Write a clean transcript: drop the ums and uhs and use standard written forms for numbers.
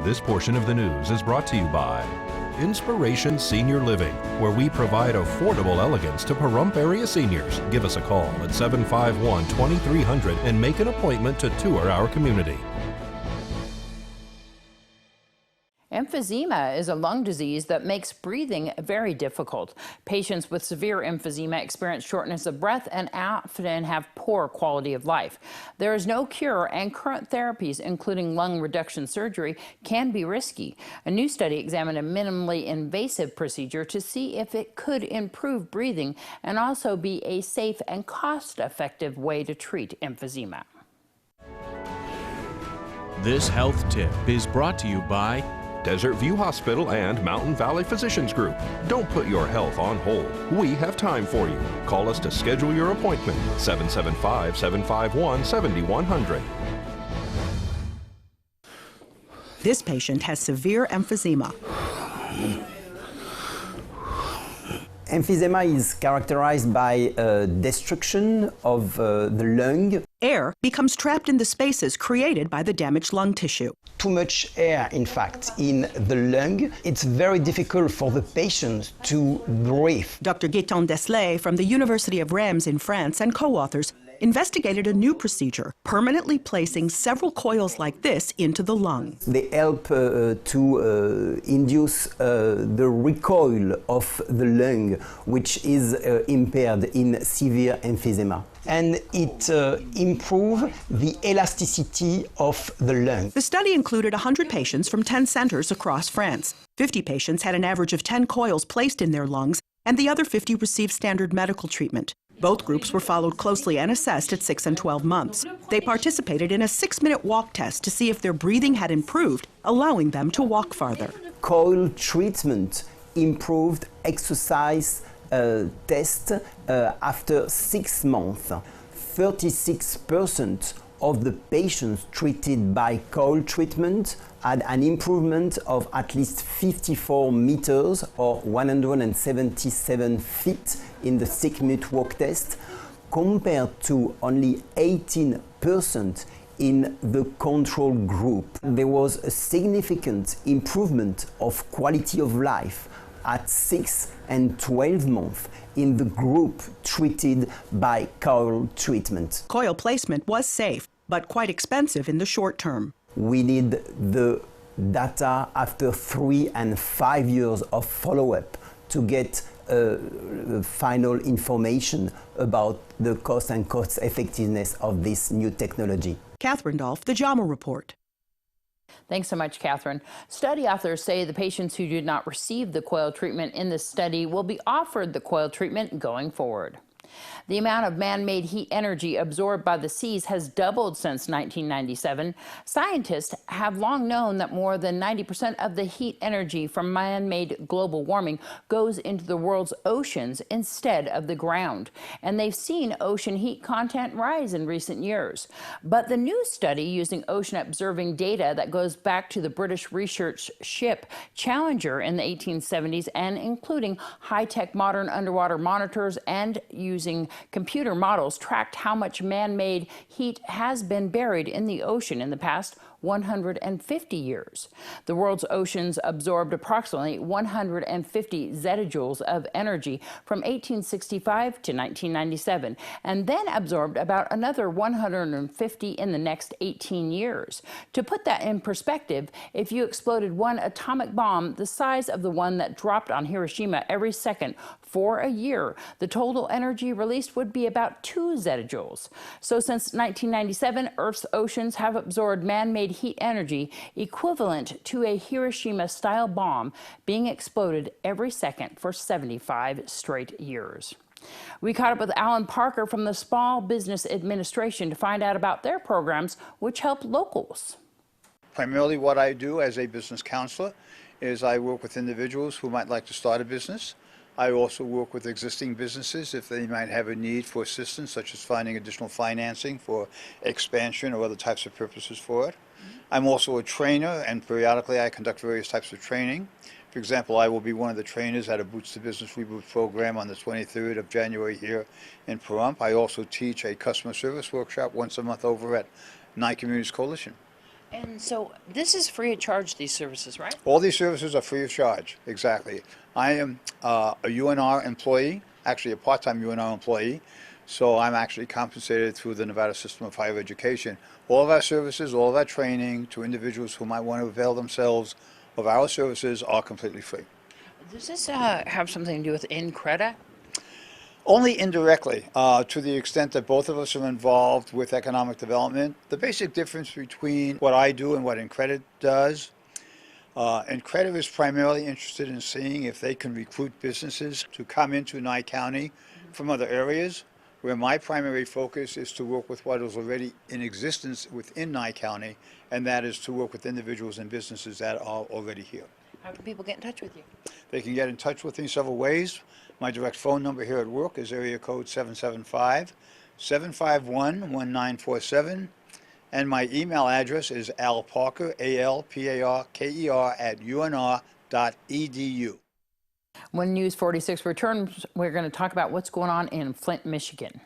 This portion of the news is brought to you by Inspiration Senior Living, where we provide affordable elegance to Pahrump area seniors. Give us a call at 751-2300 and make an appointment to tour our community. Emphysema is a lung disease that makes breathing very difficult. Patients with severe emphysema experience shortness of breath and often have poor quality of life. There is no cure, and current therapies, including lung reduction surgery, can be risky. A new study examined a minimally invasive procedure to see if it could improve breathing and also be a safe and cost-effective way to treat emphysema. This health tip is brought to you by Desert View Hospital and Mountain Valley Physicians Group. Don't put your health on hold. We have time for you. Call us to schedule your appointment. 775-751-7100. This patient has severe emphysema. Emphysema is characterized by destruction of the lung. Air becomes trapped in the spaces created by the damaged lung tissue. Too much air, in fact, in the lung. It's very difficult for the patient to breathe. Dr. Gaëtan Deslay from the University of Reims in France and co-authors investigated a new procedure, permanently placing several coils like this into the lung. They help to induce the recoil of the lung, which is impaired in severe emphysema. And it improves the elasticity of the lung. The study included 100 patients from 10 centers across France. 50 patients had an average of 10 coils placed in their lungs, and the other 50 received standard medical treatment. Both groups were followed closely and assessed at 6 and 12 months. They participated in a 6-minute walk test to see if their breathing had improved, allowing them to walk farther. Coil treatment improved exercise test after 6 months. 36% of the patients treated by coil treatment had an improvement of at least 54 meters or 177 feet in the 6-minute walk test, compared to only 18% in the control group. There was a significant improvement of quality of life at 6 and 12 months in the group treated by coil treatment. Coil placement was safe, but quite expensive in the short term. We need the data after 3 and 5 years of follow-up to get final information about the cost and cost effectiveness of this new technology. Catherine Dolf, The JAMA Report. Thanks so much, Catherine. Study authors say the patients who did not receive the coil treatment in this study will be offered the coil treatment going forward. The amount of man-made heat energy absorbed by the seas has doubled since 1997. Scientists have long known that more than 90% of the heat energy from man-made global warming goes into the world's oceans instead of the ground. And they've seen ocean heat content rise in recent years. But the new study using ocean observing data that goes back to the British research ship Challenger in the 1870s and including high-tech modern underwater monitors and using computer models tracked how much man-made heat has been buried in the ocean in the past 150 years. The world's oceans absorbed approximately 150 zettajoules of energy from 1865 to 1997, and then absorbed about another 150 in the next 18 years. To put that in perspective, if you exploded one atomic bomb the size of the one that dropped on Hiroshima every second for a year, the total energy released would be about 2 zettajoules. So since 1997, Earth's oceans have absorbed man-made heat energy equivalent to a Hiroshima-style bomb being exploded every second for 75 straight years. We caught up with Alan Parker from the Small Business Administration to find out about their programs which help locals. Primarily what I do as a business counselor is I work with individuals who might like to start a business. I also work with existing businesses if they might have a need for assistance, such as finding additional financing for expansion or other types of purposes for it. I'm also a trainer, and periodically I conduct various types of training. For example, I will be one of the trainers at a Boots to Business Reboot program on the 23rd of January here in Pahrump. I also teach a customer service workshop once a month over at Nye Communities Coalition. And so this is free of charge, these services, right? All these services are free of charge, exactly. I am a UNR employee, actually a part-time UNR employee, so I'm actually compensated through the Nevada System of Higher Education. All of our services, all of our training to individuals who might want to avail themselves of our services are completely free. Does this have something to do with InCredit? Only indirectly, to the extent that both of us are involved with economic development. The basic difference between what I do and what InCredit does, InCredit is primarily interested in seeing if they can recruit businesses to come into Nye County from other areas, where my primary focus is to work with what is already in existence within Nye County, and that is to work with individuals and businesses that are already here. How can people get in touch with you? They can get in touch with me several ways. My direct phone number here at work is area code 775-751-1947. And my email address is alparker, ALPARKER, @unr.edu. When News 46 returns, we're going to talk about what's going on in Flint, Michigan.